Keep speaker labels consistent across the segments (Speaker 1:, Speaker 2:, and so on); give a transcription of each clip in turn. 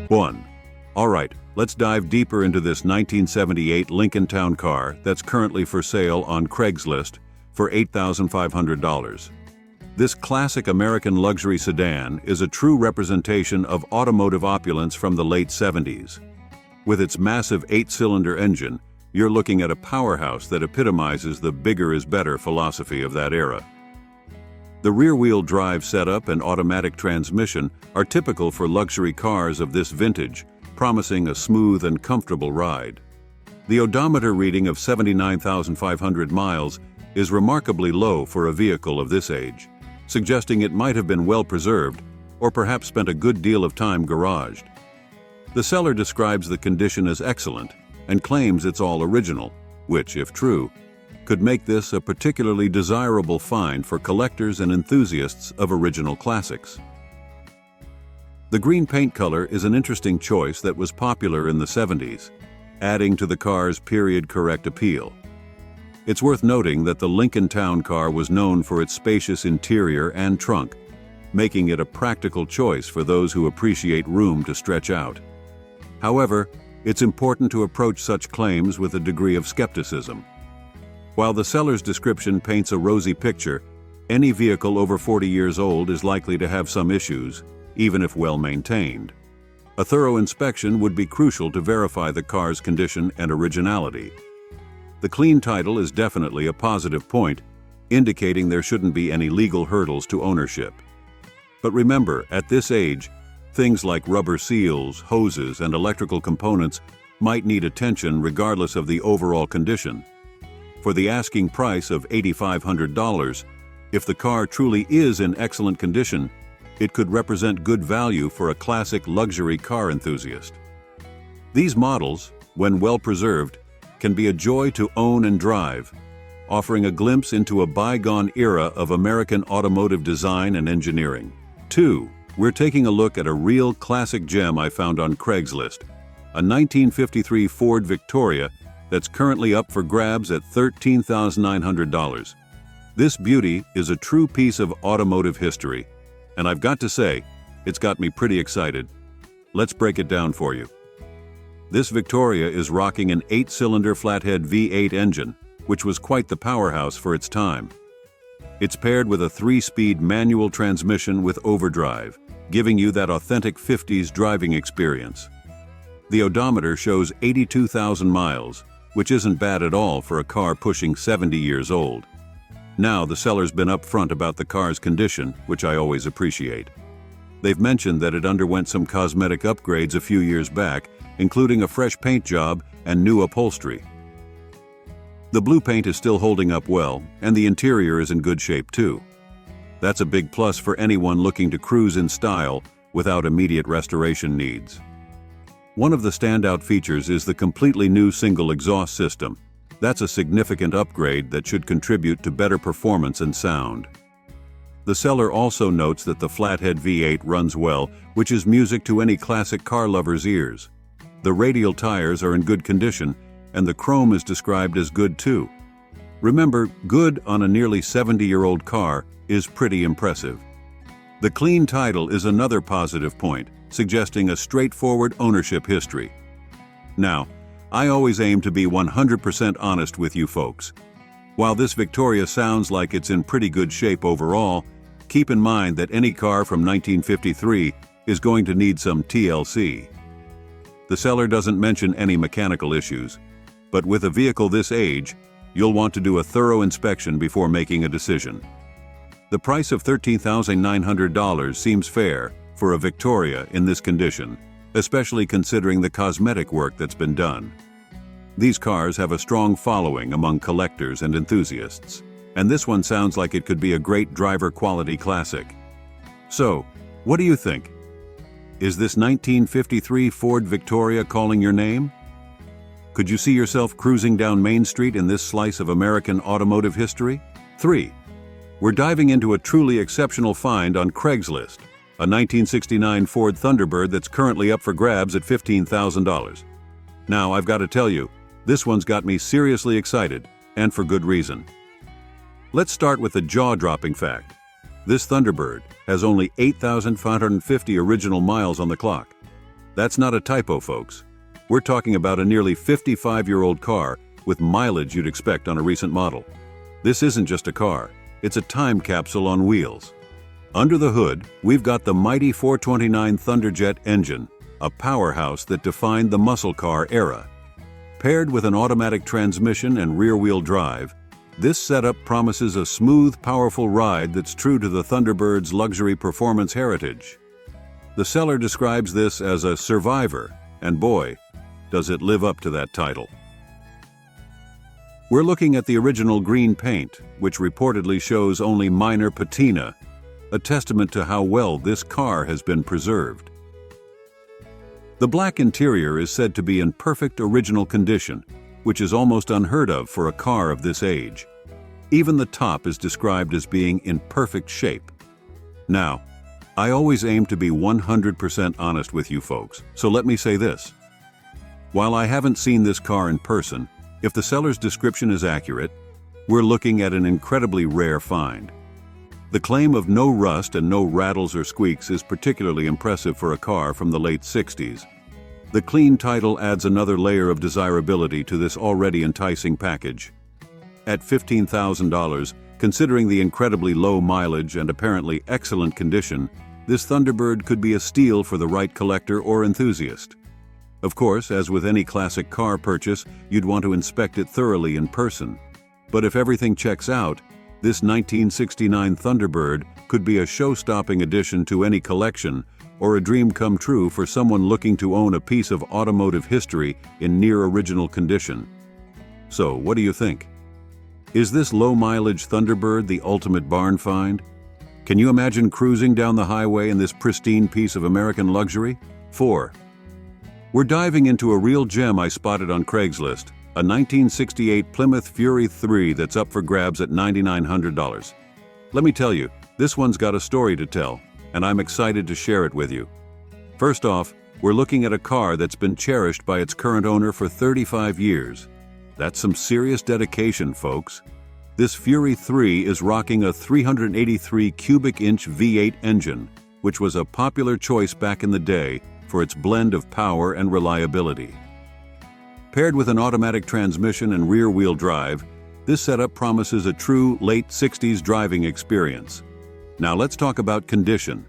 Speaker 1: 1. Alright, let's dive deeper into this 1978 Lincoln Town Car that's currently for sale on Craigslist for $8,500. This classic American luxury sedan is a true representation of automotive opulence from the late 70s. With its massive 8-cylinder engine, you're looking at a powerhouse that epitomizes the bigger is better philosophy of that era. The rear-wheel drive setup and automatic transmission are typical for luxury cars of this vintage, promising a smooth and comfortable ride. The odometer reading of 79,500 miles is remarkably low for a vehicle of this age, suggesting it might have been well preserved or perhaps spent a good deal of time garaged. The seller describes the condition as excellent and claims it's all original, which, if true, could make this a particularly desirable find for collectors and enthusiasts of original classics. The green paint color is an interesting choice that was popular in the 70s, adding to the car's period-correct appeal. It's worth noting that the Lincoln Town Car was known for its spacious interior and trunk, making it a practical choice for those who appreciate room to stretch out. However, it's important to approach such claims with a degree of skepticism. While the seller's description paints a rosy picture, any vehicle over 40 years old is likely to have some issues, even if well maintained. A thorough inspection would be crucial to verify the car's condition and originality. The clean title is definitely a positive point, indicating there shouldn't be any legal hurdles to ownership. But remember, at this age, things like rubber seals, hoses, and electrical components might need attention regardless of the overall condition. For the asking price of $8,500, if the car truly is in excellent condition, it could represent good value for a classic luxury car enthusiast. These models, when well preserved, can be a joy to own and drive, offering a glimpse into a bygone era of American automotive design and engineering. 2. We're taking a look at a real classic gem I found on Craigslist, a 1953 Ford Victoria that's currently up for grabs at $13,900. This beauty is a true piece of automotive history, and I've got to say, it's got me pretty excited. Let's break it down for you. This Victoria is rocking an 8-cylinder flathead V8 engine, which was quite the powerhouse for its time. It's paired with a 3-speed manual transmission with overdrive, giving you that authentic 50s driving experience. The odometer shows 82,000 miles, which isn't bad at all for a car pushing 70 years old. Now, the seller's been upfront about the car's condition, which I always appreciate. They've mentioned that it underwent some cosmetic upgrades a few years back, including a fresh paint job and new upholstery. The blue paint is still holding up well, and the interior is in good shape too. That's a big plus for anyone looking to cruise in style without immediate restoration needs. One of the standout features is the completely new single exhaust system. That's a significant upgrade that should contribute to better performance and sound. The seller also notes that the flathead V8 runs well, which is music to any classic car lover's ears. The radial tires are in good condition, and the chrome is described as good too. Remember, good on a nearly 70-year-old car is pretty impressive. The clean title is another positive point, suggesting a straightforward ownership history. Now, I always aim to be 100% honest with you folks. While this Victoria sounds like it's in pretty good shape overall, keep in mind that any car from 1953 is going to need some TLC. The seller doesn't mention any mechanical issues, but with a vehicle this age, you'll want to do a thorough inspection before making a decision. The price of $13,900 seems fair for a Victoria in this condition, especially considering the cosmetic work that's been done. These cars have a strong following among collectors and enthusiasts, and this one sounds like it could be a great driver-quality classic. So, what do you think? Is this 1953 Ford Victoria calling your name? Could you see yourself cruising down Main Street in this slice of American automotive history? 3. We're diving into a truly exceptional find on Craigslist, a 1969 Ford Thunderbird that's currently up for grabs at $15,000. Now, I've got to tell you, this one's got me seriously excited, and for good reason. Let's start with the jaw-dropping fact. This Thunderbird has only 8,550 original miles on the clock. That's not a typo, folks. We're talking about a nearly 55-year-old car with mileage you'd expect on a recent model. This isn't just a car, it's a time capsule on wheels. Under the hood, we've got the mighty 429 Thunderjet engine, a powerhouse that defined the muscle car era. Paired with an automatic transmission and rear-wheel drive, this setup promises a smooth, powerful ride that's true to the Thunderbird's luxury performance heritage. The seller describes this as a survivor, and boy, does it live up to that title. We're looking at the original green paint, which reportedly shows only minor patina, a testament to how well this car has been preserved. The black interior is said to be in perfect original condition, which is almost unheard of for a car of this age. Even the top is described as being in perfect shape. Now, I always aim to be 100% honest with you folks, so let me say this. While I haven't seen this car in person, if the seller's description is accurate, we're looking at an incredibly rare find. The claim of no rust and no rattles or squeaks is particularly impressive for a car from the late 60s. The clean title adds another layer of desirability to this already enticing package. At $15,000, considering the incredibly low mileage and apparently excellent condition, this Thunderbird could be a steal for the right collector or enthusiast. Of course, as with any classic car purchase, you'd want to inspect it thoroughly in person. But if everything checks out, this 1969 Thunderbird could be a show-stopping addition to any collection or a dream come true for someone looking to own a piece of automotive history in near-original condition. So, what do you think? Is this low-mileage Thunderbird the ultimate barn find? Can you imagine cruising down the highway in this pristine piece of American luxury? 4. We're diving into a real gem I spotted on Craigslist, a 1968 Plymouth Fury 3 that's up for grabs at $9,900. Let me tell you, this one's got a story to tell, and I'm excited to share it with you. First off, we're looking at a car that's been cherished by its current owner for 35 years. That's some serious dedication, folks. This Fury 3 is rocking a 383 cubic inch V8 engine, which was a popular choice back in the day for its blend of power and reliability. Paired with an automatic transmission and rear-wheel drive, this setup promises a true late 60s driving experience. Now let's talk about condition.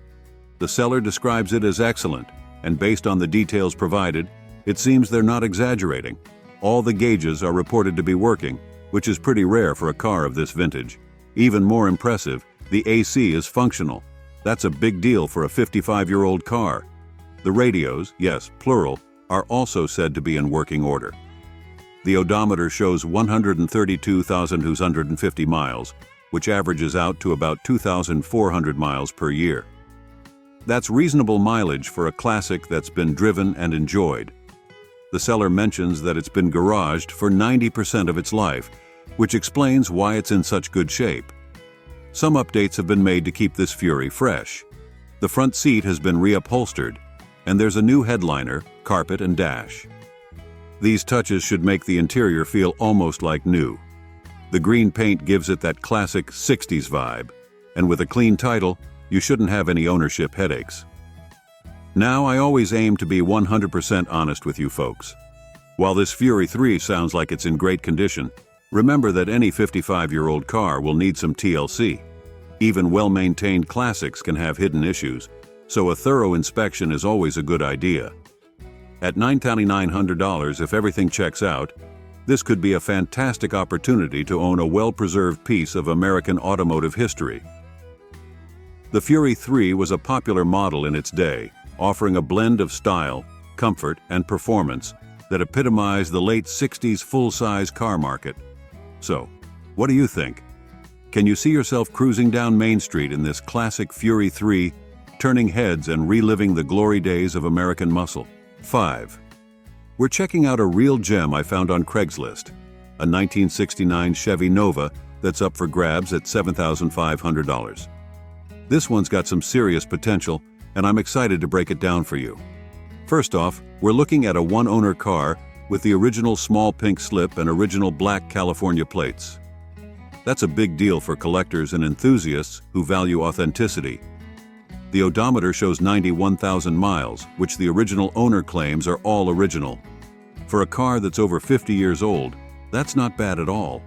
Speaker 1: The seller describes it as excellent, and based on the details provided, it seems they're not exaggerating. All the gauges are reported to be working, which is pretty rare for a car of this vintage. Even more impressive, the AC is functional. That's a big deal for a 55-year-old car. The radios, yes, plural, are also said to be in working order. The odometer shows 132,250 miles, which averages out to about 2,400 miles per year. That's reasonable mileage for a classic that's been driven and enjoyed. The seller mentions that it's been garaged for 90% of its life, which explains why it's in such good shape. Some updates have been made to keep this Fury fresh. The front seat has been reupholstered, and there's a new headliner, carpet, and dash. These touches should make the interior feel almost like new. The green paint gives it that classic 60s vibe, and with a clean title, you shouldn't have any ownership headaches. Now, I always aim to be 100% honest with you folks. While this Fury 3 sounds like it's in great condition, remember that any 55-year-old car will need some TLC. Even well-maintained classics can have hidden issues, so a thorough inspection is always a good idea. At $9,900, if everything checks out, this could be a fantastic opportunity to own a well-preserved piece of American automotive history. The Fury 3 was a popular model in its day, offering a blend of style, comfort, and performance that epitomized the late 60s full-size car market. So, what do you think? Can you see yourself cruising down Main Street in this classic Fury 3, turning heads and reliving the glory days of American muscle? 5. We're checking out a real gem I found on Craigslist, a 1969 Chevy Nova that's up for grabs at $7,500. This one's got some serious potential, and I'm excited to break it down for you. First off, we're looking at a one-owner car with the original small pink slip and original black California plates. That's a big deal for collectors and enthusiasts who value authenticity. The odometer shows 91,000 miles, which the original owner claims are all original. For a car that's over 50 years old, that's not bad at all.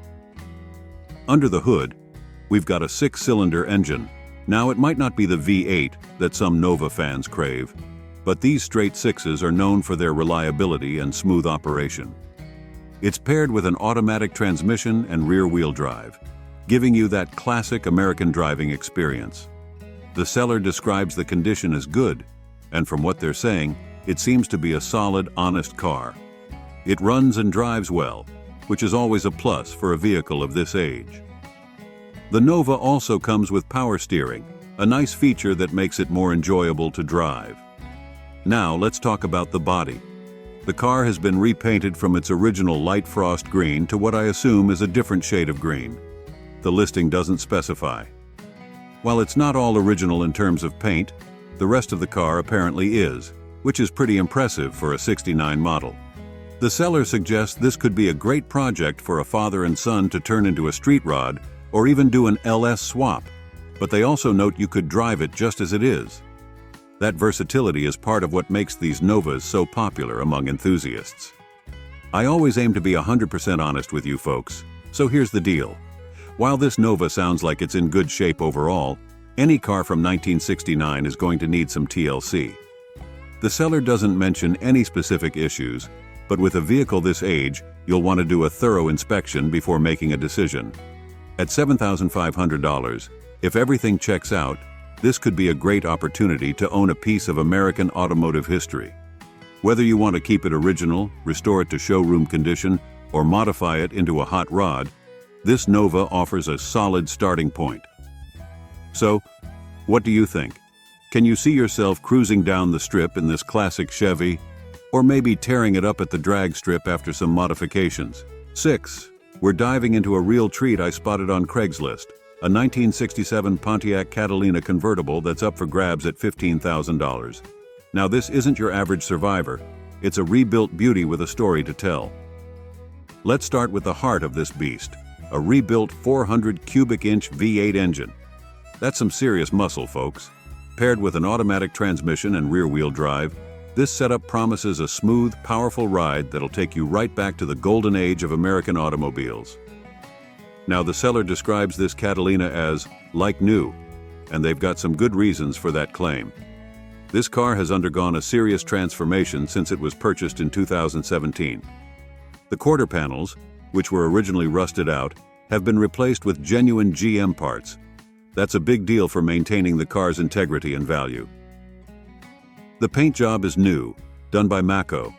Speaker 1: Under the hood, we've got a 6-cylinder engine. Now, it might not be the V8 that some Nova fans crave, but these straight sixes are known for their reliability and smooth operation. It's paired with an automatic transmission and rear-wheel drive, giving you that classic American driving experience. The seller describes the condition as good, and from what they're saying, it seems to be a solid, honest car. It runs and drives well, which is always a plus for a vehicle of this age. The Nova also comes with power steering, a nice feature that makes it more enjoyable to drive. Now let's talk about the body. The car has been repainted from its original light frost green to what I assume is a different shade of green. The listing doesn't specify. While it's not all original in terms of paint, the rest of the car apparently is, which is pretty impressive for a '69 model. The seller suggests this could be a great project for a father and son to turn into a street rod or even do an LS swap, but they also note you could drive it just as it is. That versatility is part of what makes these Novas so popular among enthusiasts. I always aim to be 100% honest with you folks, so here's the deal. While this Nova sounds like it's in good shape overall, any car from 1969 is going to need some TLC. The seller doesn't mention any specific issues, but with a vehicle this age, you'll want to do a thorough inspection before making a decision. At $7,500, if everything checks out, this could be a great opportunity to own a piece of American automotive history. Whether you want to keep it original, restore it to showroom condition, or modify it into a hot rod, this Nova offers a solid starting point. So, what do you think? Can you see yourself cruising down the strip in this classic Chevy? Or maybe tearing it up at the drag strip after some modifications? 6. We're diving into a real treat I spotted on Craigslist, a 1967 Pontiac Catalina convertible that's up for grabs at $15,000. Now, this isn't your average survivor. It's a rebuilt beauty with a story to tell. Let's start with the heart of this beast, a rebuilt 400 cubic inch V8 engine. That's some serious muscle, folks. Paired with an automatic transmission and rear-wheel drive, this setup promises a smooth, powerful ride that'll take you right back to the golden age of American automobiles. Now, the seller describes this Catalina as like new, and they've got some good reasons for that claim. This car has undergone a serious transformation since it was purchased in 2017. The quarter panels, which were originally rusted out, have been replaced with genuine GM parts. That's a big deal for maintaining the car's integrity and value. The paint job is new, done by Mako.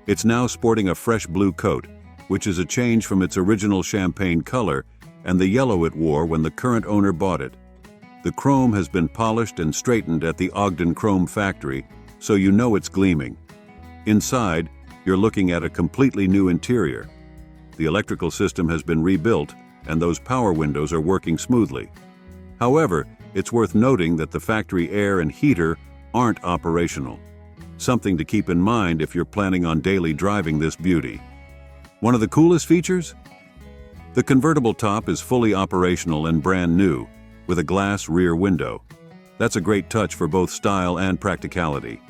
Speaker 1: It's now sporting a fresh blue coat, which is a change from its original champagne color and the yellow it wore when the current owner bought it. The chrome has been polished and straightened at the Ogden Chrome factory, so you know it's gleaming. Inside, you're looking at a completely new interior. The electrical system has been rebuilt, and those power windows are working smoothly. However, it's worth noting that the factory air and heater aren't operational. Something to keep in mind if you're planning on daily driving this beauty. One of the coolest features? The convertible top is fully operational and brand new, with a glass rear window. That's a great touch for both style and practicality.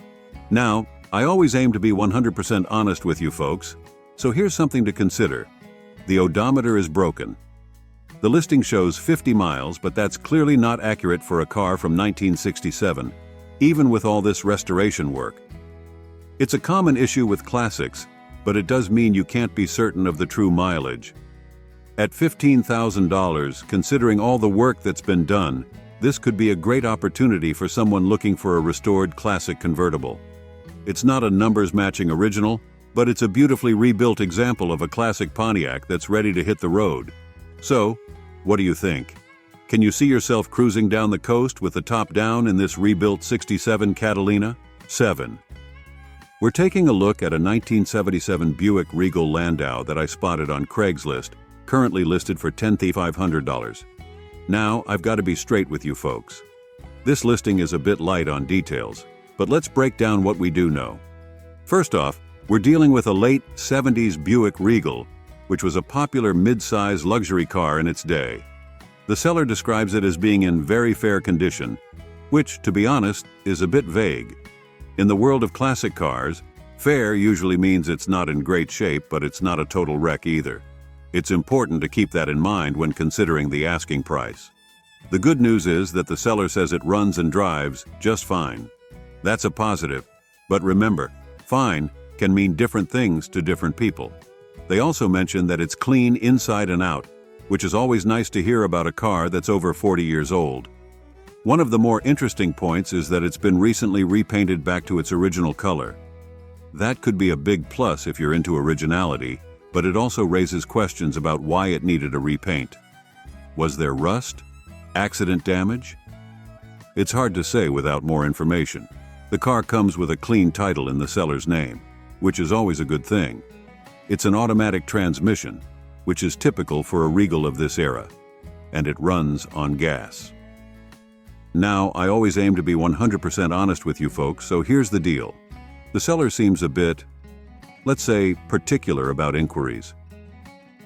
Speaker 1: Now, I always aim to be 100% honest with you folks, so here's something to consider. The odometer is broken. The listing shows 50 miles, but that's clearly not accurate for a car from 1967, even with all this restoration work. It's a common issue with classics, but it does mean you can't be certain of the true mileage. At $15,000, considering all the work that's been done, this could be a great opportunity for someone looking for a restored classic convertible. It's not a numbers-matching original, but it's a beautifully rebuilt example of a classic Pontiac that's ready to hit the road. So, what do you think? Can you see yourself cruising down the coast with the top down in this rebuilt '67 Catalina? 7. We're taking a look at a 1977 Buick Regal Landau that I spotted on Craigslist, currently listed for $10,500. Now, I've got to be straight with you folks. This listing is a bit light on details, but let's break down what we do know. First off, we're dealing with a late '70s Buick Regal, which was a popular mid-size luxury car in its day. The seller describes it as being in very fair condition, which, to be honest, is a bit vague. In the world of classic cars, fair usually means it's not in great shape, but it's not a total wreck either. It's important to keep that in mind when considering the asking price. The good news is that the seller says it runs and drives just fine. That's a positive. But remember, fine can mean different things to different people. They also mention that it's clean inside and out, which is always nice to hear about a car that's over 40 years old. One of the more interesting points is that it's been recently repainted back to its original color. That could be a big plus if you're into originality, but it also raises questions about why it needed a repaint. Was there rust? Accident damage? It's hard to say without more information. The car comes with a clean title in the seller's name, which is always a good thing. It's an automatic transmission, which is typical for a Regal of this era, and it runs on gas. Now, I always aim to be 100% honest with you folks, so here's the deal. The seller seems a bit, let's say, particular about inquiries.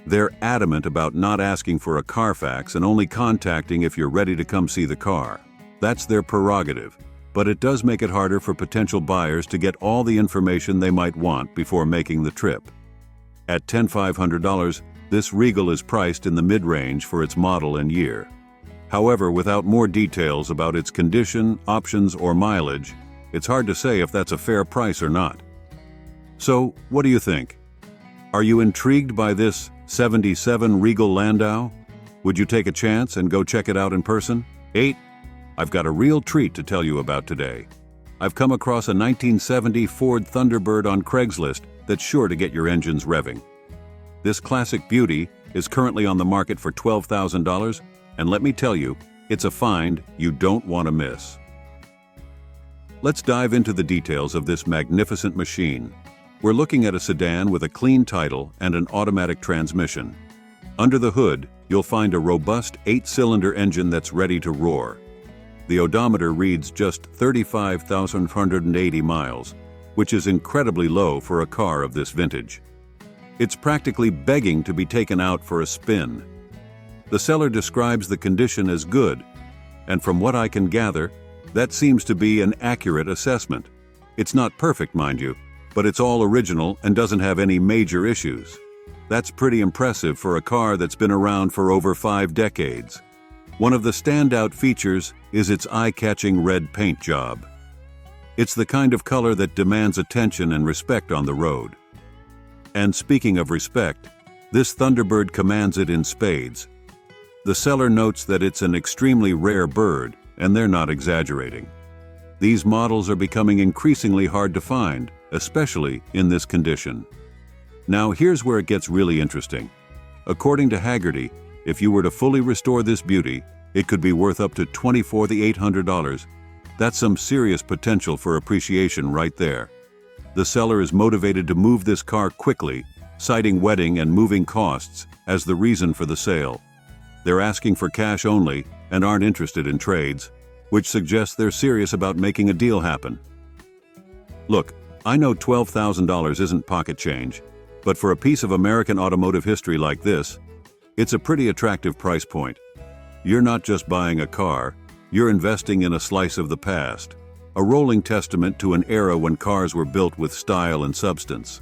Speaker 1: They're adamant about not asking for a Carfax and only contacting if you're ready to come see the car. That's their prerogative, but it does make it harder for potential buyers to get all the information they might want before making the trip. At $10,500, this Regal is priced in the mid-range for its model and year. However, without more details about its condition, options, or mileage, it's hard to say if that's a fair price or not. So, what do you think? Are you intrigued by this '77 Regal Landau? Would you take a chance and go check it out in person? 8. I've got a real treat to tell you about today. I've come across a 1970 Ford Thunderbird on Craigslist that's sure to get your engines revving. This classic beauty is currently on the market for $12,000, and let me tell you, it's a find you don't want to miss. Let's dive into the details of this magnificent machine. We're looking at a sedan with a clean title and an automatic transmission. Under the hood, you'll find a robust 8-cylinder engine that's ready to roar. The odometer reads just 35,180 miles, which is incredibly low for a car of this vintage. It's practically begging to be taken out for a spin. The seller describes the condition as good, and from what I can gather, that seems to be an accurate assessment. It's not perfect, mind you, but it's all original and doesn't have any major issues. That's pretty impressive for a car that's been around for over 5 decades. One of the standout features is its eye-catching red paint job. It's the kind of color that demands attention and respect on the road. And speaking of respect, this Thunderbird commands it in spades. The seller notes that it's an extremely rare bird, and they're not exaggerating. These models are becoming increasingly hard to find, especially in this condition. Now here's where it gets really interesting. According to Haggerty, if you were to fully restore this beauty, it could be worth up to $24,800. That's some serious potential for appreciation right there. The seller is motivated to move this car quickly, citing wedding and moving costs as the reason for the sale. They're asking for cash only and aren't interested in trades, which suggests they're serious about making a deal happen. Look, I know $12,000 isn't pocket change, but for a piece of American automotive history like this, it's a pretty attractive price point. You're not just buying a car, you're investing in a slice of the past, a rolling testament to an era when cars were built with style and substance.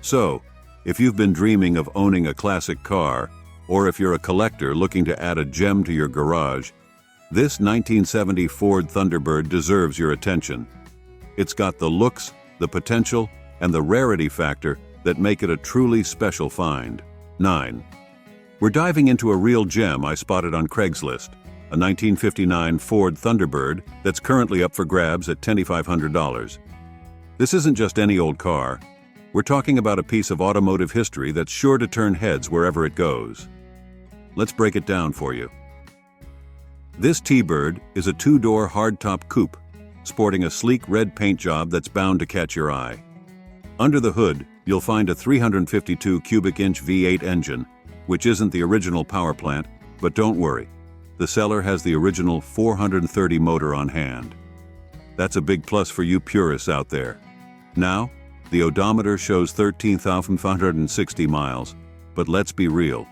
Speaker 1: So, if you've been dreaming of owning a classic car, or if you're a collector looking to add a gem to your garage, this 1970 Ford Thunderbird deserves your attention. It's got the looks, the potential, and the rarity factor that make it a truly special find. 9. We're diving into a real gem I spotted on Craigslist, a 1959 Ford Thunderbird that's currently up for grabs at $2,500. This isn't just any old car. We're talking about a piece of automotive history that's sure to turn heads wherever it goes. Let's break it down for you. This T-Bird is a 2-door hardtop coupe, sporting a sleek red paint job that's bound to catch your eye. Under the hood, you'll find a 352 cubic inch V8 engine, which isn't the original power plant, but don't worry. The seller has the original 430 motor on hand. That's a big plus for you purists out there. Now, the odometer shows 13,560 miles, but let's be real.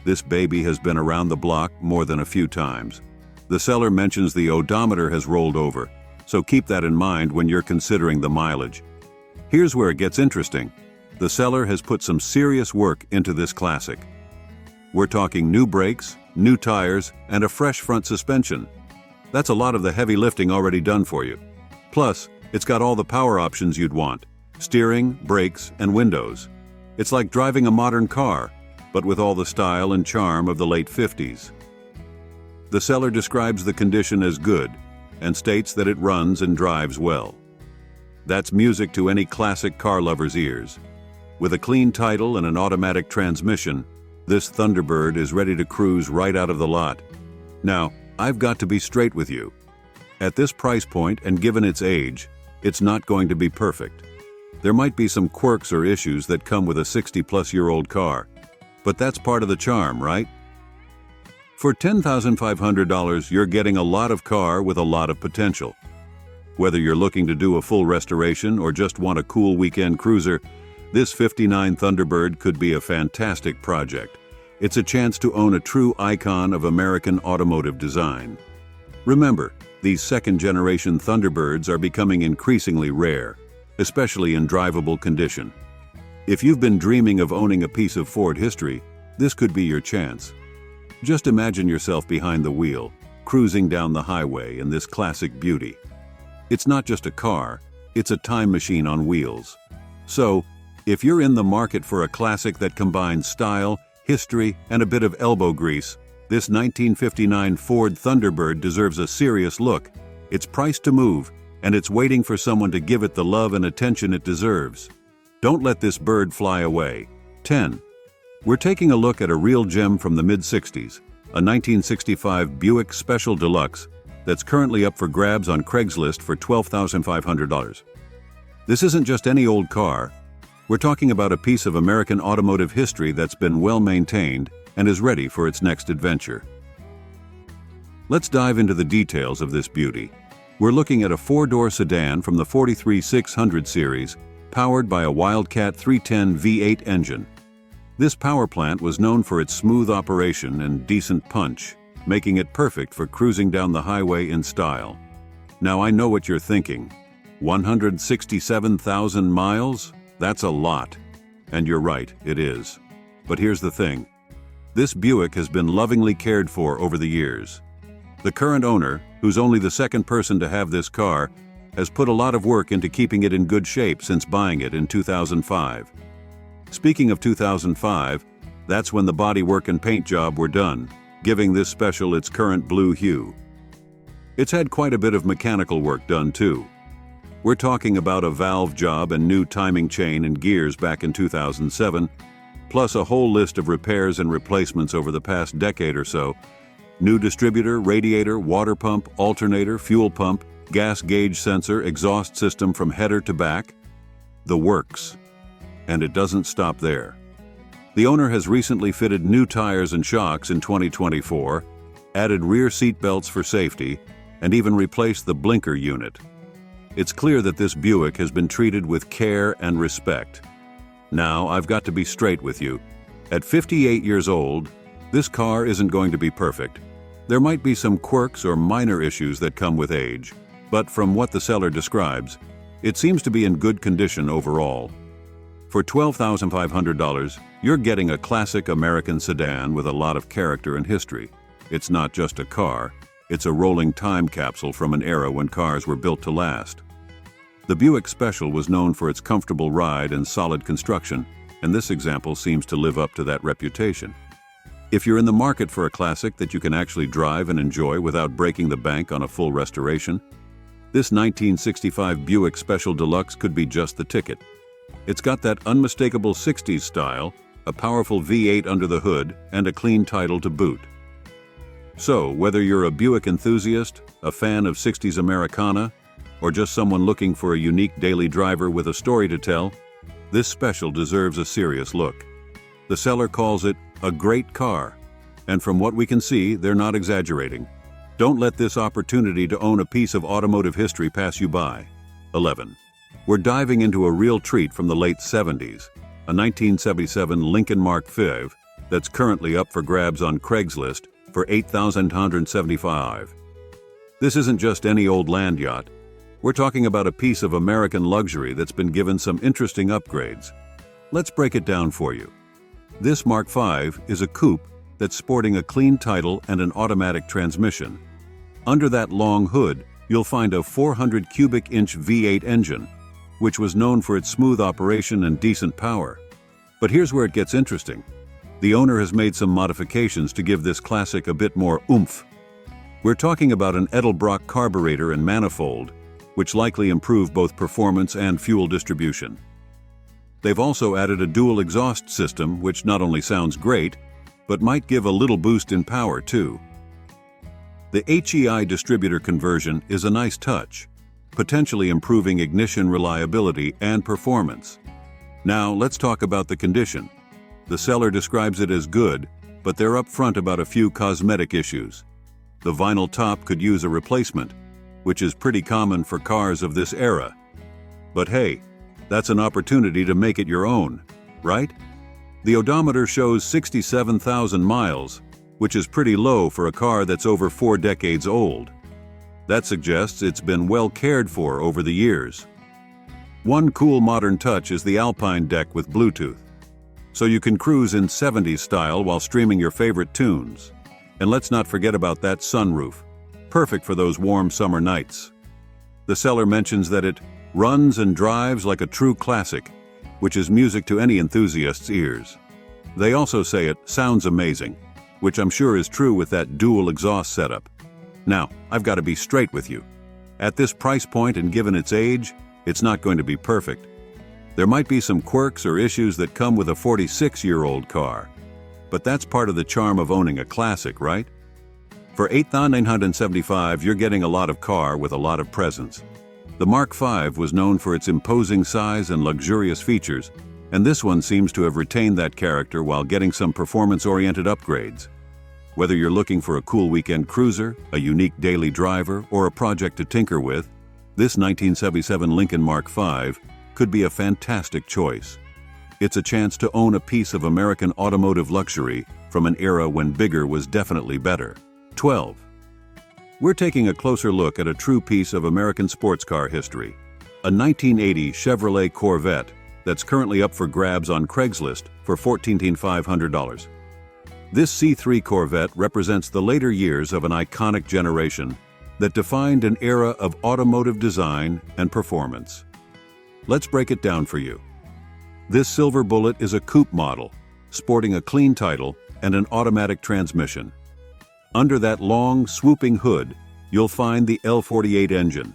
Speaker 1: This baby has been around the block more than a few times. The seller mentions the odometer has rolled over, so keep that in mind when you're considering the mileage. Here's where it gets interesting. The seller has put some serious work into this classic. We're talking new brakes, new tires, and a fresh front suspension. That's a lot of the heavy lifting already done for you. Plus, it's got all the power options you'd want: steering, brakes, and windows. It's like driving a modern car, but with all the style and charm of the late 50s. The seller describes the condition as good and states that it runs and drives well. That's music to any classic car lover's ears. With a clean title and an automatic transmission, this Thunderbird is ready to cruise right out of the lot. Now, I've got to be straight with you. At this price point and given its age, it's not going to be perfect. There might be some quirks or issues that come with a 60-plus-year-old car, but that's part of the charm, right? For $10,500, you're getting a lot of car with a lot of potential. Whether you're looking to do a full restoration or just want a cool weekend cruiser, this '59 Thunderbird could be a fantastic project. It's a chance to own a true icon of American automotive design. Remember, these second-generation Thunderbirds are becoming increasingly rare, especially in drivable condition. If you've been dreaming of owning a piece of Ford history, this could be your chance. Just imagine yourself behind the wheel, cruising down the highway in this classic beauty. It's not just a car, it's a time machine on wheels. So, if you're in the market for a classic that combines style, history, and a bit of elbow grease, this 1959 Ford Thunderbird deserves a serious look. It's priced to move, and it's waiting for someone to give it the love and attention it deserves. Don't let this bird fly away. 10. We're taking a look at a real gem from the mid-60s, a 1965 Buick Special Deluxe that's currently up for grabs on Craigslist for $12,500. This isn't just any old car. We're talking about a piece of American automotive history that's been well maintained and is ready for its next adventure. Let's dive into the details of this beauty. We're looking at a four-door sedan from the 43-600 series, powered by a Wildcat 310 V8 engine. This power plant was known for its smooth operation and decent punch, making it perfect for cruising down the highway in style. Now I know what you're thinking. 167,000 miles? That's a lot. And you're right, it is. But here's the thing. This Buick has been lovingly cared for over the years. The current owner, who's only the second person to have this car, has put a lot of work into keeping it in good shape since buying it in 2005. Speaking of 2005, that's when the bodywork and paint job were done, giving this special its current blue hue. It's had quite a bit of mechanical work done too. We're talking about a valve job and new timing chain and gears back in 2007, plus a whole list of repairs and replacements over the past decade or so. New distributor, radiator, water pump, alternator, fuel pump, gas gauge sensor, exhaust system from header to back. The works. And it doesn't stop there. The owner has recently fitted new tires and shocks in 2024, added rear seat belts for safety, and even replaced the blinker unit. It's clear that this Buick has been treated with care and respect. Now, I've got to be straight with you. At 58 years old, this car isn't going to be perfect. There might be some quirks or minor issues that come with age, but from what the seller describes, it seems to be in good condition overall. For $12,500, you're getting a classic American sedan with a lot of character and history. It's not just a car, it's a rolling time capsule from an era when cars were built to last. The Buick Special was known for its comfortable ride and solid construction, and this example seems to live up to that reputation. If you're in the market for a classic that you can actually drive and enjoy without breaking the bank on a full restoration, this 1965 Buick Special Deluxe could be just the ticket. It's got that unmistakable 60s style, a powerful V8 under the hood, and a clean title to boot. So, whether you're a Buick enthusiast, a fan of 60s Americana, or just someone looking for a unique daily driver with a story to tell, this special deserves a serious look. The seller calls it a great car, and from what we can see, they're not exaggerating. Don't let this opportunity to own a piece of automotive history pass you by. 11. We're diving into a real treat from the late 70s, a 1977 Lincoln Mark V that's currently up for grabs on Craigslist for $8,175. This isn't just any old land yacht. We're talking about a piece of American luxury that's been given some interesting upgrades. Let's break it down for you. This Mark V is a coupe that's sporting a clean title and an automatic transmission. Under that long hood, you'll find a 400 cubic inch V8 engine, which was known for its smooth operation and decent power. But here's where it gets interesting. The owner has made some modifications to give this classic a bit more oomph. We're talking about an Edelbrock carburetor and manifold, which likely improve both performance and fuel distribution. They've also added a dual exhaust system, which not only sounds great, but might give a little boost in power too. The HEI distributor conversion is a nice touch, potentially improving ignition reliability and performance. Now let's talk about the condition. The seller describes it as good, but they're upfront about a few cosmetic issues. The vinyl top could use a replacement, which is pretty common for cars of this era. But hey, that's an opportunity to make it your own, right? The odometer shows 67,000 miles, which is pretty low for a car that's over 4 decades old. That suggests it's been well cared for over the years. One cool modern touch is the Alpine deck with Bluetooth, so you can cruise in 70s style while streaming your favorite tunes. And let's not forget about that sunroof, perfect for those warm summer nights. The seller mentions that it runs and drives like a true classic, which is music to any enthusiast's ears. They also say it sounds amazing, which I'm sure is true with that dual exhaust setup. Now, I've got to be straight with you. At this price point and given its age, it's not going to be perfect. There might be some quirks or issues that come with a 46-year-old car, but that's part of the charm of owning a classic, right? For $8,975, you're getting a lot of car with a lot of presence. The Mark V was known for its imposing size and luxurious features, and this one seems to have retained that character while getting some performance-oriented upgrades. Whether you're looking for a cool weekend cruiser, a unique daily driver, or a project to tinker with, this 1977 Lincoln Mark V could be a fantastic choice. It's a chance to own a piece of American automotive luxury from an era when bigger was definitely better. 12. We're taking a closer look at a true piece of American sports car history, a 1980 Chevrolet Corvette that's currently up for grabs on Craigslist for $14,500. This C3 Corvette represents the later years of an iconic generation that defined an era of automotive design and performance. Let's break it down for you. This Silver Bullet is a coupe model, sporting a clean title and an automatic transmission. Under that long, swooping hood, you'll find the L48 engine.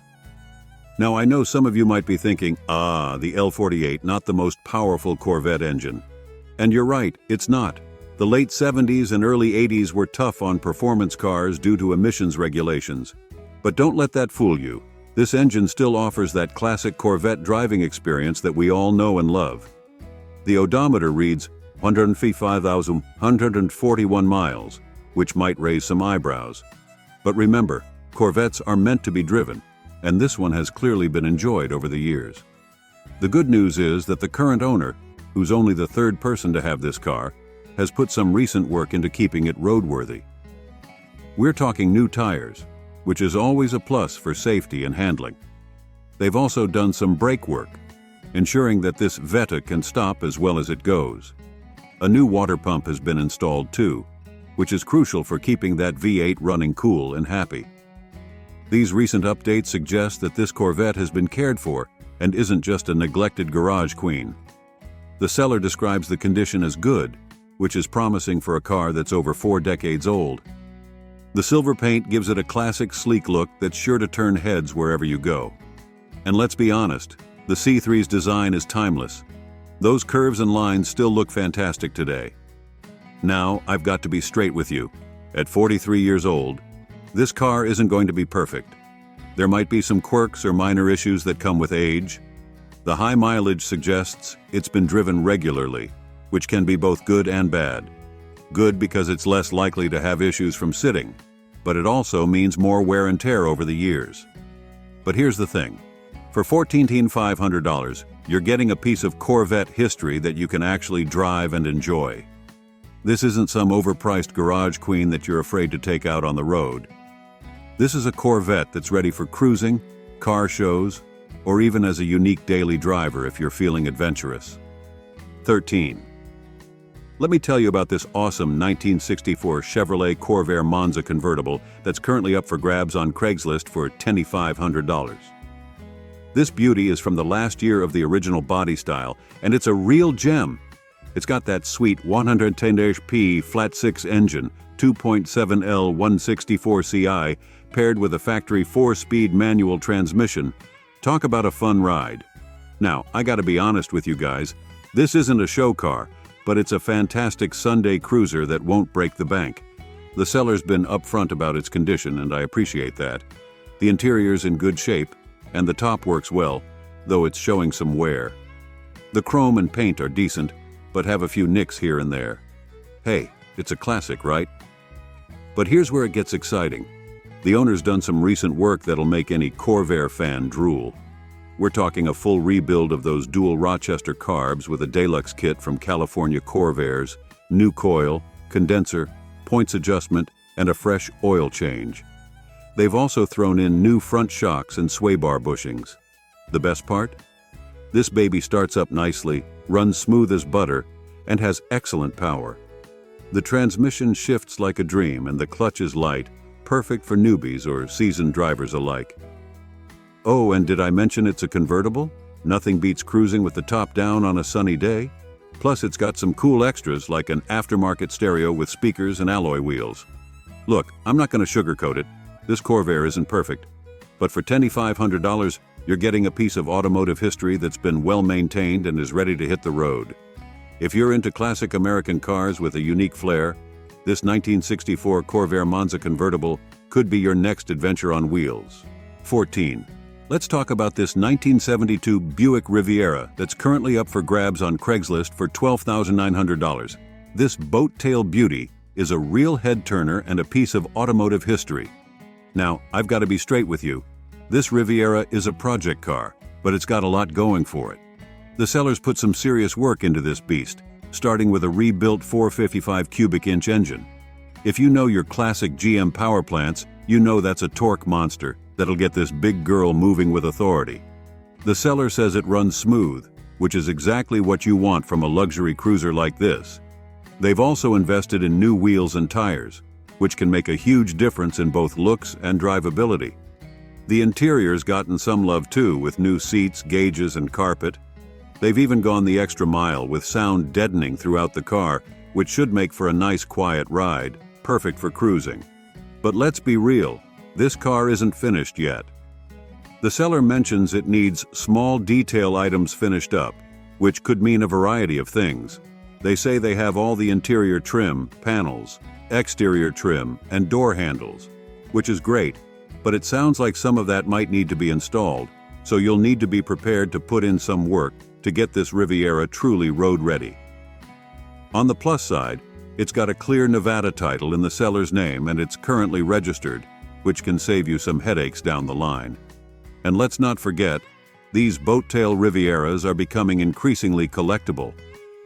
Speaker 1: Now, I know some of you might be thinking, the L48, not the most powerful Corvette engine. And you're right, it's not. The late 70s and early 80s were tough on performance cars due to emissions regulations. But don't let that fool you. This engine still offers that classic Corvette driving experience that we all know and love. The odometer reads 155,141 miles, which might raise some eyebrows. But remember, Corvettes are meant to be driven, and this one has clearly been enjoyed over the years. The good news is that the current owner, who's only the third person to have this car, has put some recent work into keeping it roadworthy. We're talking new tires, which is always a plus for safety and handling. They've also done some brake work, ensuring that this Vetta can stop as well as it goes. A new water pump has been installed too, which is crucial for keeping that V8 running cool and happy. These recent updates suggest that this Corvette has been cared for and isn't just a neglected garage queen. The seller describes the condition as good, which is promising for a car that's over 4 decades old. The silver paint gives it a classic, sleek look that's sure to turn heads wherever you go. And let's be honest, the C3's design is timeless. Those curves and lines still look fantastic today. Now, I've got to be straight with you. At 43 years old, this car isn't going to be perfect. There might be some quirks or minor issues that come with age. The high mileage suggests it's been driven regularly, which can be both good and bad. Good because it's less likely to have issues from sitting, but it also means more wear and tear over the years. But here's the thing. For $14,500, you're getting a piece of Corvette history that you can actually drive and enjoy. This isn't some overpriced garage queen that you're afraid to take out on the road. This is a Corvette that's ready for cruising, car shows, or even as a unique daily driver if you're feeling adventurous. 13. Let me tell you about this awesome 1964 Chevrolet Corvair Monza convertible that's currently up for grabs on Craigslist for $2,500. This beauty is from the last year of the original body style, and it's a real gem. It's got that sweet 110 HP flat-six engine, 2.7L 164 CI, paired with a factory 4-speed manual transmission. Talk about a fun ride. Now, I gotta be honest with you guys, this isn't a show car, but it's a fantastic Sunday cruiser that won't break the bank. The seller's been upfront about its condition, and I appreciate that. The interior's in good shape, and the top works well, though it's showing some wear. The chrome and paint are decent, but have a few nicks here and there. Hey, it's a classic, right? But here's where it gets exciting. The owner's done some recent work that'll make any Corvair fan drool. We're talking a full rebuild of those dual Rochester carbs with a deluxe kit from California Corvairs, new coil, condenser, points adjustment, and a fresh oil change. They've also thrown in new front shocks and sway bar bushings. The best part? This baby starts up nicely, runs smooth as butter, and has excellent power. The transmission shifts like a dream, and the clutch is light, perfect for newbies or seasoned drivers alike. Oh, and did I mention it's a convertible? Nothing beats cruising with the top down on a sunny day. Plus, it's got some cool extras like an aftermarket stereo with speakers and alloy wheels. Look, I'm not going to sugarcoat it. This Corvair isn't perfect. But for $2,500, you're getting a piece of automotive history that's been well maintained and is ready to hit the road. If you're into classic American cars with a unique flair, this 1964 Corvair Monza convertible could be your next adventure on wheels. 14. Let's talk about this 1972 Buick Riviera that's currently up for grabs on Craigslist for $12,900. This boat-tail beauty is a real head-turner and a piece of automotive history. Now, I've got to be straight with you. This Riviera is a project car, but it's got a lot going for it. The sellers put some serious work into this beast, starting with a rebuilt 455 cubic inch engine. If you know your classic GM power plants, you know that's a torque monster that'll get this big girl moving with authority. The seller says it runs smooth, which is exactly what you want from a luxury cruiser like this. They've also invested in new wheels and tires, which can make a huge difference in both looks and drivability. The interior's gotten some love too, with new seats, gauges, and carpet. They've even gone the extra mile with sound deadening throughout the car, which should make for a nice quiet ride, perfect for cruising. But let's be real, this car isn't finished yet. The seller mentions it needs small detail items finished up, which could mean a variety of things. They say they have all the interior trim, panels, exterior trim, and door handles, which is great, but it sounds like some of that might need to be installed, so you'll need to be prepared to put in some work to get this Riviera truly road-ready. On the plus side, it's got a clear Nevada title in the seller's name and it's currently registered, which can save you some headaches down the line. And let's not forget, these boat-tail Rivieras are becoming increasingly collectible.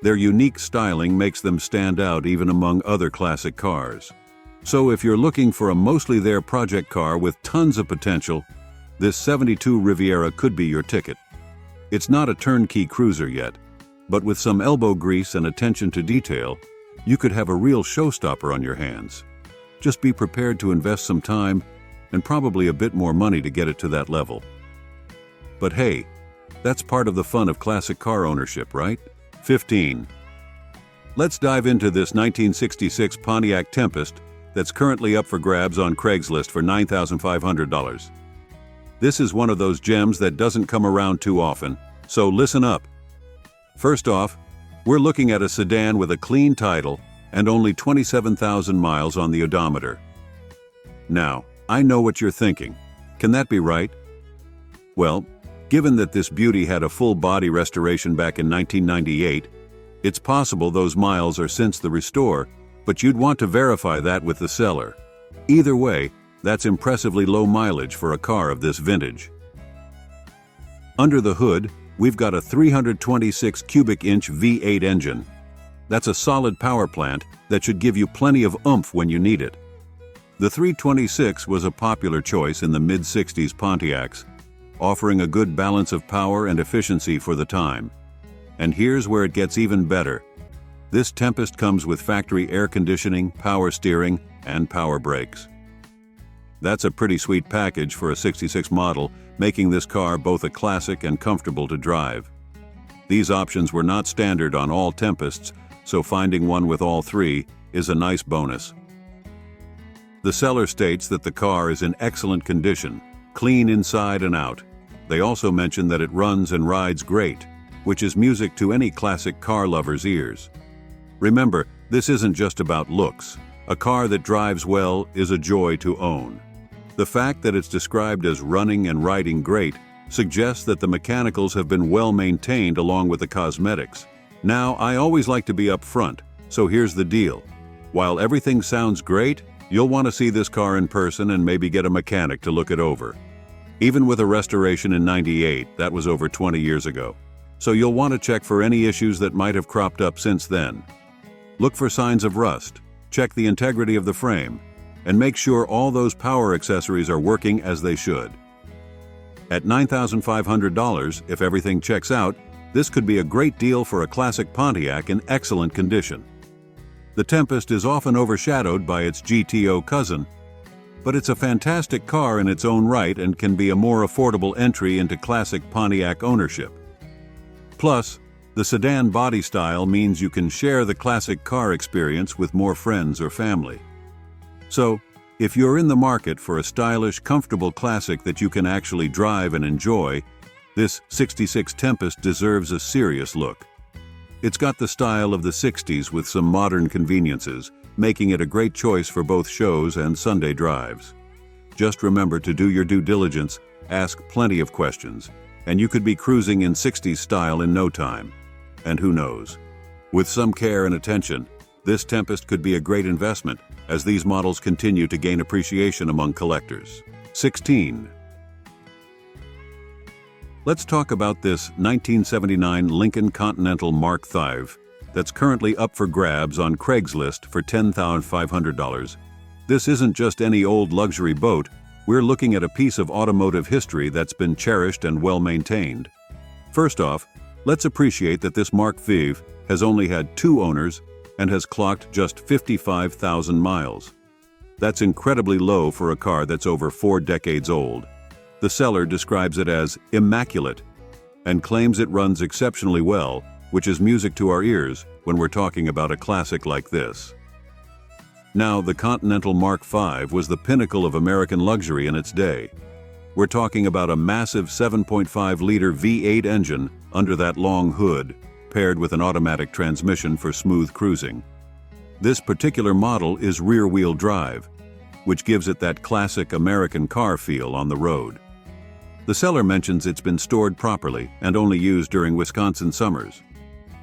Speaker 1: Their unique styling makes them stand out even among other classic cars. So if you're looking for a mostly there project car with tons of potential, this 72 Riviera could be your ticket. It's not a turnkey cruiser yet, but with some elbow grease and attention to detail, you could have a real showstopper on your hands. Just be prepared to invest some time and probably a bit more money to get it to that level. But hey, that's part of the fun of classic car ownership, right? 15. Let's dive into this 1966 Pontiac Tempest that's currently up for grabs on Craigslist for $9,500. This is one of those gems that doesn't come around too often, so listen up. First off, we're looking at a sedan with a clean title and only 27,000 miles on the odometer. Now, I know what you're thinking. Can that be right? Well, given that this beauty had a full body restoration back in 1998, it's possible those miles are since the restore, but you'd want to verify that with the seller. Either way, that's impressively low mileage for a car of this vintage. Under the hood, we've got a 326 cubic inch V8 engine. That's a solid power plant that should give you plenty of oomph when you need it. The 326 was a popular choice in the mid-60s Pontiacs, offering a good balance of power and efficiency for the time. And here's where it gets even better. This Tempest comes with factory air conditioning, power steering, and power brakes. That's a pretty sweet package for a 66 model, making this car both a classic and comfortable to drive. These options were not standard on all Tempests, so finding one with all three is a nice bonus. The seller states that the car is in excellent condition, clean inside and out. They also mention that it runs and rides great, which is music to any classic car lover's ears. Remember, this isn't just about looks. A car that drives well is a joy to own. The fact that it's described as running and riding great suggests that the mechanicals have been well maintained along with the cosmetics. Now, I always like to be up front, so here's the deal. While everything sounds great, you'll want to see this car in person and maybe get a mechanic to look it over. Even with a restoration in '98, that was over 20 years ago. So you'll want to check for any issues that might have cropped up since then. Look for signs of rust, check the integrity of the frame, and make sure all those power accessories are working as they should. At $9,500, if everything checks out, this could be a great deal for a classic Pontiac in excellent condition. The Tempest is often overshadowed by its GTO cousin, but it's a fantastic car in its own right and can be a more affordable entry into classic Pontiac ownership. Plus, the sedan body style means you can share the classic car experience with more friends or family. So, if you're in the market for a stylish, comfortable classic that you can actually drive and enjoy, this '66 Tempest deserves a serious look. It's got the style of the '60s with some modern conveniences, making it a great choice for both shows and Sunday drives. Just remember to do your due diligence, ask plenty of questions, and you could be cruising in '60s style in no time. And who knows? With some care and attention, this Tempest could be a great investment as these models continue to gain appreciation among collectors. 16. Let's talk about this 1979 Lincoln Continental Mark V that's currently up for grabs on Craigslist for $10,500. This isn't just any old luxury boat, we're looking at a piece of automotive history that's been cherished and well maintained. First off, let's appreciate that this Mark V has only had 2 owners and has clocked just 55,000 miles. That's incredibly low for a car that's over 4 decades old. The seller describes it as immaculate and claims it runs exceptionally well, which is music to our ears when we're talking about a classic like this. Now, the Continental Mark V was the pinnacle of American luxury in its day. We're talking about a massive 7.5-liter V8 engine under that long hood, paired with an automatic transmission for smooth cruising. This particular model is rear-wheel drive, which gives it that classic American car feel on the road. The seller mentions it's been stored properly and only used during Wisconsin summers.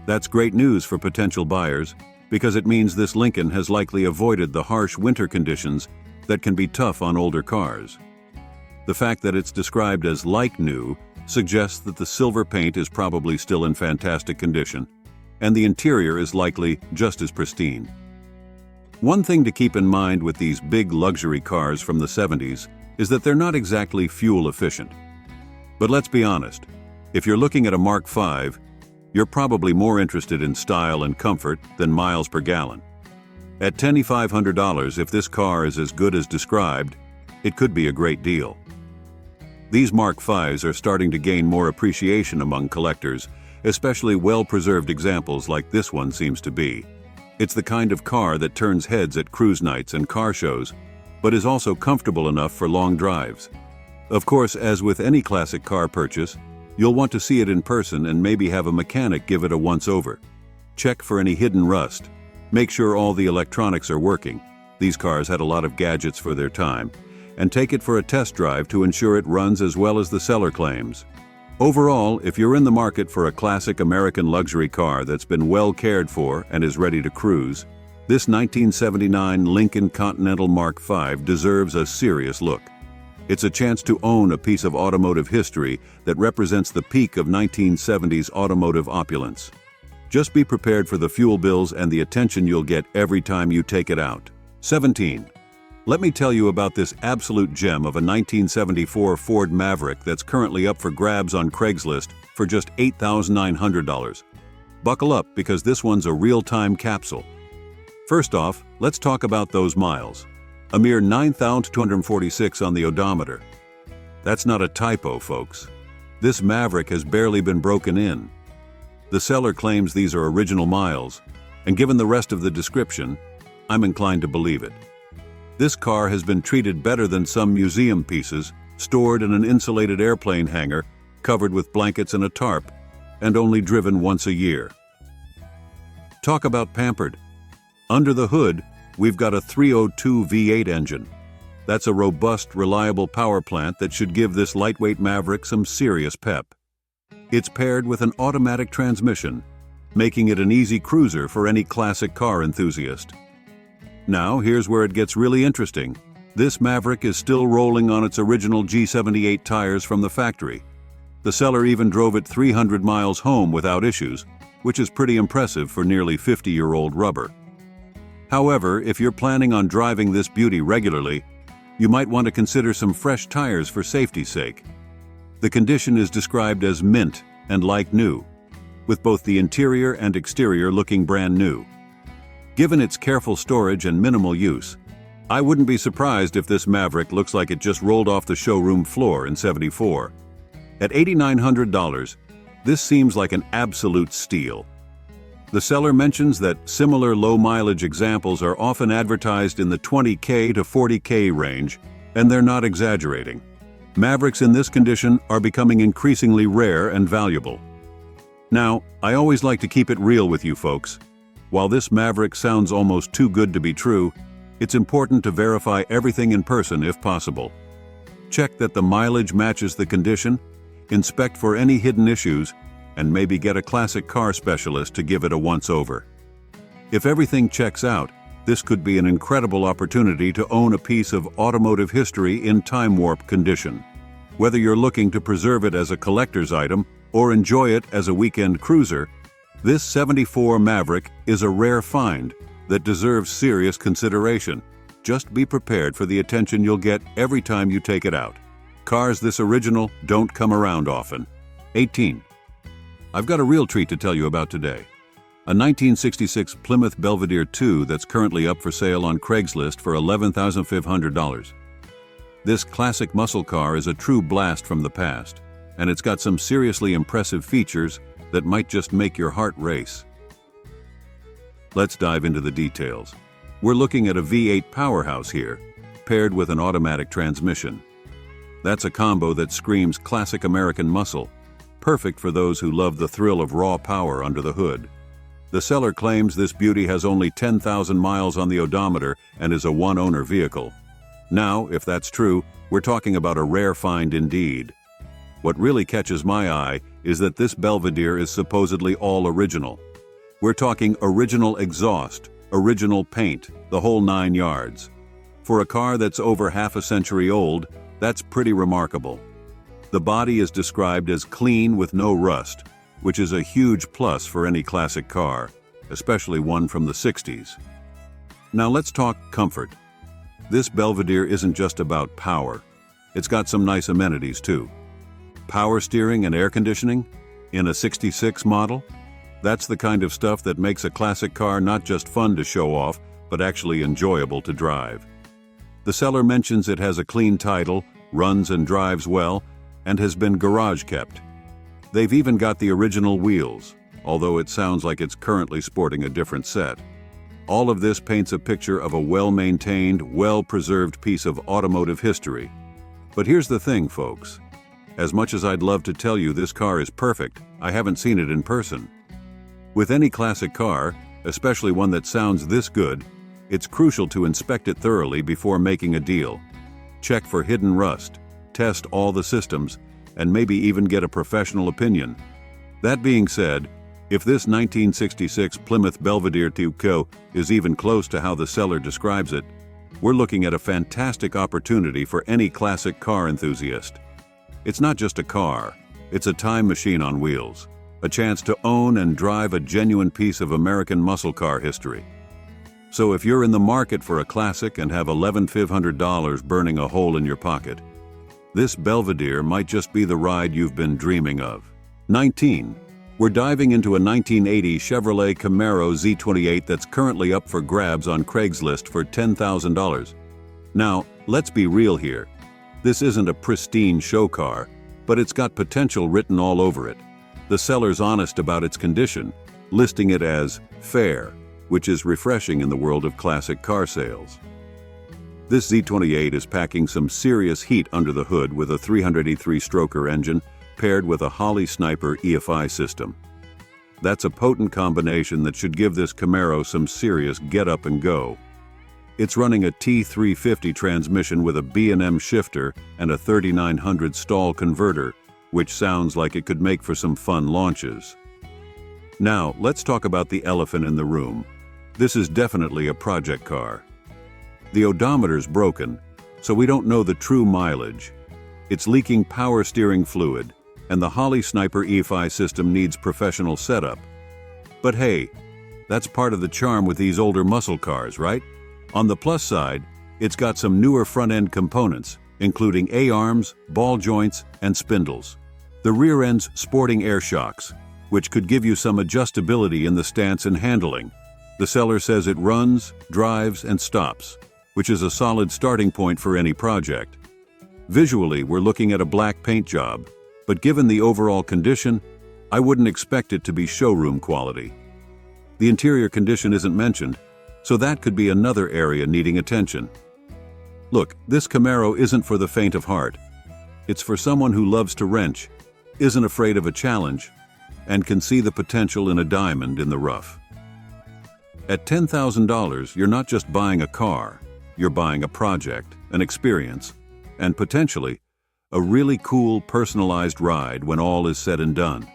Speaker 1: That's great news for potential buyers because it means this Lincoln has likely avoided the harsh winter conditions that can be tough on older cars. The fact that it's described as like new suggests that the silver paint is probably still in fantastic condition, and the interior is likely just as pristine. One thing to keep in mind with these big luxury cars from the '70s is that they're not exactly fuel efficient. But let's be honest, if you're looking at a Mark V, you're probably more interested in style and comfort than miles per gallon. At $10,500, if this car is as good as described, it could be a great deal. These Mark Vs are starting to gain more appreciation among collectors, especially well-preserved examples like this one seems to be. It's the kind of car that turns heads at cruise nights and car shows, but is also comfortable enough for long drives. Of course, as with any classic car purchase, you'll want to see it in person and maybe have a mechanic give it a once-over. Check for any hidden rust. Make sure all the electronics are working. These cars had a lot of gadgets for their time. And take it for a test drive to ensure it runs as well as the seller claims. Overall, if you're in the market for a classic American luxury car that's been well cared for and is ready to cruise, this 1979 Lincoln Continental Mark V deserves a serious look. It's a chance to own a piece of automotive history that represents the peak of 1970s automotive opulence. Just be prepared for the fuel bills and the attention you'll get every time you take it out. 17. Let me tell you about this absolute gem of a 1974 Ford Maverick that's currently up for grabs on Craigslist for just $8,900. Buckle up because this one's a real-time capsule. First off, let's talk about those miles. A mere 9,246 on the odometer. That's not a typo, folks. This Maverick has barely been broken in. The seller claims these are original miles, and given the rest of the description, I'm inclined to believe it. This car has been treated better than some museum pieces, stored in an insulated airplane hangar, covered with blankets and a tarp, and only driven once a year. Talk about pampered. Under the hood, we've got a 302 V8 engine. That's a robust, reliable power plant that should give this lightweight Maverick some serious pep. It's paired with an automatic transmission, making it an easy cruiser for any classic car enthusiast. Now, here's where it gets really interesting. This Maverick is still rolling on its original G78 tires from the factory. The seller even drove it 300 miles home without issues, which is pretty impressive for nearly 50-year-old rubber. However, if you're planning on driving this beauty regularly, you might want to consider some fresh tires for safety's sake. The condition is described as mint and like new, with both the interior and exterior looking brand new. Given its careful storage and minimal use, I wouldn't be surprised if this Maverick looks like it just rolled off the showroom floor in '74. At $8,900, this seems like an absolute steal. The seller mentions that similar low-mileage examples are often advertised in the $20K to $40K range, and they're not exaggerating. Mavericks in this condition are becoming increasingly rare and valuable. Now, I always like to keep it real with you folks. While this Maverick sounds almost too good to be true, it's important to verify everything in person if possible. Check that the mileage matches the condition, inspect for any hidden issues, and maybe get a classic car specialist to give it a once-over. If everything checks out, this could be an incredible opportunity to own a piece of automotive history in time warp condition. Whether you're looking to preserve it as a collector's item or enjoy it as a weekend cruiser, this '74 Maverick is a rare find that deserves serious consideration. Just be prepared for the attention you'll get every time you take it out. Cars this original don't come around often. 18. I've got a real treat to tell you about today. A 1966 Plymouth Belvedere 2 that's currently up for sale on Craigslist for $11,500. This classic muscle car is a true blast from the past, and it's got some seriously impressive features that might just make your heart race. Let's dive into the details. We're looking at a V8 powerhouse here, paired with an automatic transmission. That's a combo that screams classic American muscle, perfect for those who love the thrill of raw power under the hood. The seller claims this beauty has only 10,000 miles on the odometer and is a one-owner vehicle. Now, if that's true, we're talking about a rare find indeed. What really catches my eye is that this Belvedere is supposedly all original. We're talking original exhaust, original paint, the whole 9 yards. For a car that's over half a century old, that's pretty remarkable. The body is described as clean with no rust, which is a huge plus for any classic car, especially one from the '60s. Now let's talk comfort. This Belvedere isn't just about power. It's got some nice amenities too. Power steering and air conditioning in a '66 model? That's the kind of stuff that makes a classic car not just fun to show off, but actually enjoyable to drive. The seller mentions it has a clean title, runs and drives well, and has been garage kept. They've even got the original wheels, although it sounds like it's currently sporting a different set. All of this paints a picture of a well-maintained, well-preserved piece of automotive history. But here's the thing, folks. As much as I'd love to tell you this car is perfect, I haven't seen it in person. With any classic car, especially one that sounds this good, it's crucial to inspect it thoroughly before making a deal. Check for hidden rust, test all the systems, and maybe even get a professional opinion. That being said, if this 1966 Plymouth Belvedere 2 is even close to how the seller describes it, we're looking at a fantastic opportunity for any classic car enthusiast. It's not just a car, it's a time machine on wheels. a chance to own and drive a genuine piece of American muscle car history. So if you're in the market for a classic and have $11,500 burning a hole in your pocket, this Belvedere might just be the ride you've been dreaming of. 19. We're diving into a 1980 Chevrolet Camaro Z28 that's currently up for grabs on Craigslist for $10,000. Now, let's be real here. This isn't a pristine show car, but it's got potential written all over it. The seller's honest about its condition, listing it as fair, which is refreshing in the world of classic car sales. This Z28 is packing some serious heat under the hood with a 383-stroker engine paired with a Holley Sniper EFI system. That's a potent combination that should give this Camaro some serious get up and go. It's running a T350 transmission with a B&M shifter and a 3900 stall converter, which sounds like it could make for some fun launches. Now, let's talk about the elephant in the room. This is definitely a project car. The odometer's broken, so we don't know the true mileage. It's leaking power steering fluid, and the Holley Sniper EFI system needs professional setup. But hey, that's part of the charm with these older muscle cars, right? On the plus side, it's got some newer front-end components, including A-arms, ball joints, and spindles. The rear end's sporting air shocks, which could give you some adjustability in the stance and handling. The seller says it runs, drives, and stops, which is a solid starting point for any project. Visually, we're looking at a black paint job, but given the overall condition, I wouldn't expect it to be showroom quality. The interior condition isn't mentioned, so that could be another area needing attention. Look, this Camaro isn't for the faint of heart. It's for someone who loves to wrench, isn't afraid of a challenge, and can see the potential in a diamond in the rough. At $10,000, you're not just buying a car, you're buying a project, an experience, and potentially a really cool personalized ride when all is said and done.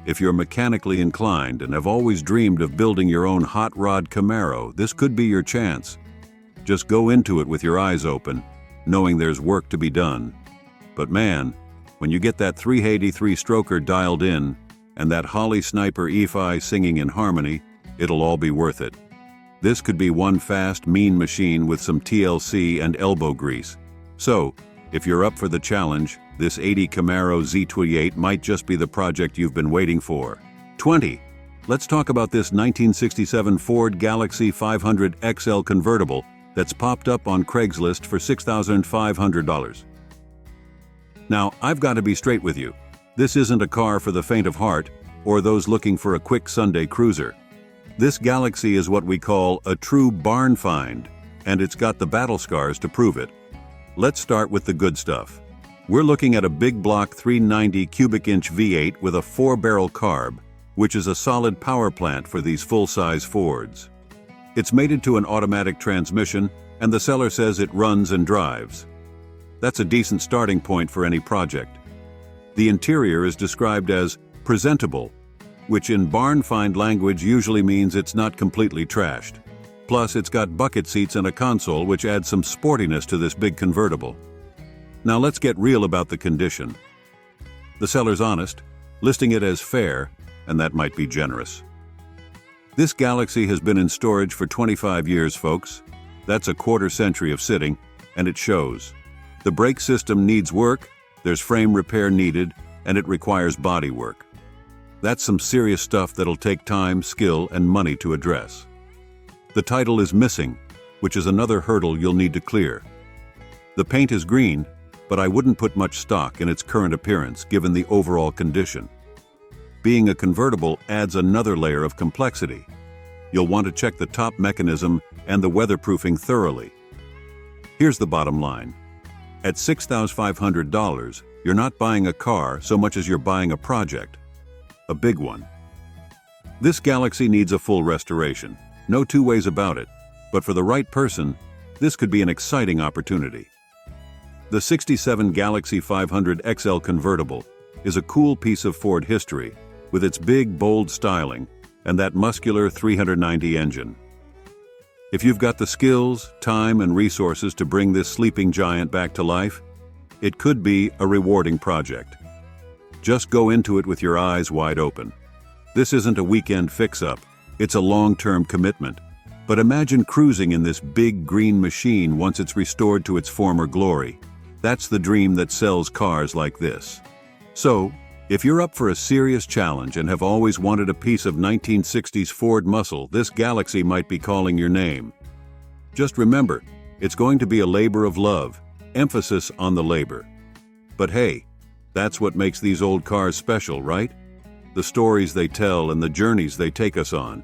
Speaker 1: If you're mechanically inclined and have always dreamed of building your own hot rod Camaro, this could be your chance. Just go into it with your eyes open, knowing there's work to be done. But man, when you get that 383-stroker dialed in and that Holley Sniper EFI singing in harmony, it'll all be worth it. This could be one fast, mean machine with some TLC and elbow grease. So, if you're up for the challenge, this 80 Camaro Z28 might just be the project you've been waiting for. 20. Let's talk about this 1967 Ford Galaxy 500 XL convertible that's popped up on Craigslist for $6,500. Now, I've got to be straight with you. This isn't a car for the faint of heart or those looking for a quick Sunday cruiser. This Galaxy is what we call a true barn find, and it's got the battle scars to prove it. Let's start with the good stuff. We're looking at a big block 390 cubic inch V8 with a 4-barrel carb, which is a solid power plant for these full-size Fords. It's mated to an automatic transmission, and the seller says it runs and drives. That's a decent starting point for any project. The interior is described as presentable, which in barn find language usually means it's not completely trashed. Plus, it's got bucket seats and a console, which adds some sportiness to this big convertible. Now let's get real about the condition. The seller's honest, listing it as fair, and that might be generous. This Galaxy has been in storage for 25 years, folks. That's a quarter century of sitting, and it shows. The brake system needs work, there's frame repair needed, and it requires body work. That's some serious stuff that'll take time, skill, and money to address. The title is missing, which is another hurdle you'll need to clear. The paint is green, but I wouldn't put much stock in its current appearance given the overall condition. Being a convertible adds another layer of complexity. You'll want to check the top mechanism and the weatherproofing thoroughly. Here's the bottom line. At $6,500, you're not buying a car so much as you're buying a project. A big one. This Galaxy needs a full restoration. No two ways about it. But for the right person, this could be an exciting opportunity. The 67 Galaxy 500 XL convertible is a cool piece of Ford history with its big, bold styling and that muscular 390 engine. If you've got the skills, time, and resources to bring this sleeping giant back to life, it could be a rewarding project. Just go into it with your eyes wide open. This isn't a weekend fix-up, it's a long-term commitment. But imagine cruising in this big green machine once it's restored to its former glory. That's the dream that sells cars like this. So, if you're up for a serious challenge and have always wanted a piece of 1960s Ford muscle, this Galaxy might be calling your name. Just remember, it's going to be a labor of love, emphasis on the labor. But hey, that's what makes these old cars special, right? The stories they tell and the journeys they take us on.